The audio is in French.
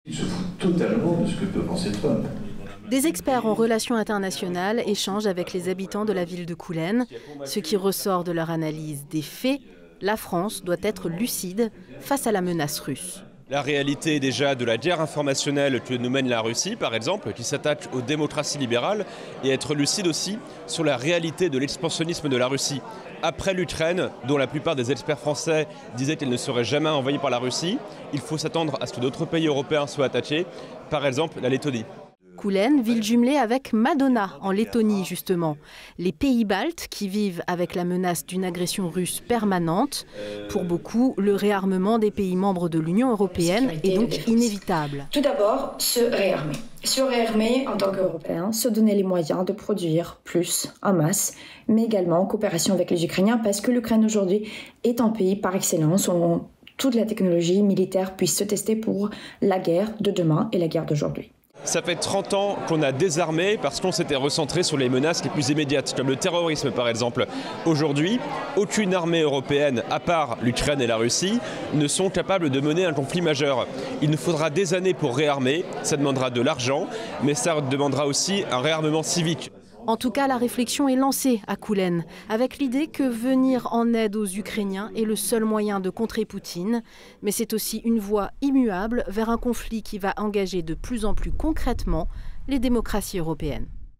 Il se fout totalement de ce que peut penser Trump. Des experts en relations internationales échangent avec les habitants de la ville de Koulen. Ce qui ressort de leur analyse des faits, la France doit être lucide face à la menace russe. La réalité déjà de la guerre informationnelle que nous mène la Russie, par exemple, qui s'attaque aux démocraties libérales, et être lucide aussi sur la réalité de l'expansionnisme de la Russie. Après l'Ukraine, dont la plupart des experts français disaient qu'elle ne serait jamais envahie par la Russie, il faut s'attendre à ce que d'autres pays européens soient attaqués, par exemple la Lettonie. Koulen, ville jumelée avec Madona, en Lettonie justement. Les pays baltes qui vivent avec la menace d'une agression russe permanente. Pour beaucoup, le réarmement des pays membres de l'Union européenne est donc inévitable. Tout d'abord, se réarmer. Se réarmer en tant qu'Européens, se donner les moyens de produire plus en masse, mais également en coopération avec les Ukrainiens, parce que l'Ukraine aujourd'hui est un pays par excellence où toute la technologie militaire puisse se tester pour la guerre de demain et la guerre d'aujourd'hui. Ça fait 30 ans qu'on a désarmé parce qu'on s'était recentré sur les menaces les plus immédiates, comme le terrorisme par exemple. Aujourd'hui, aucune armée européenne, à part l'Ukraine et la Russie, ne sont capables de mener un conflit majeur. Il nous faudra des années pour réarmer, ça demandera de l'argent, mais ça demandera aussi un réarmement civique. En tout cas, la réflexion est lancée à Koulen, avec l'idée que venir en aide aux Ukrainiens est le seul moyen de contrer Poutine. Mais c'est aussi une voie immuable vers un conflit qui va engager de plus en plus concrètement les démocraties européennes.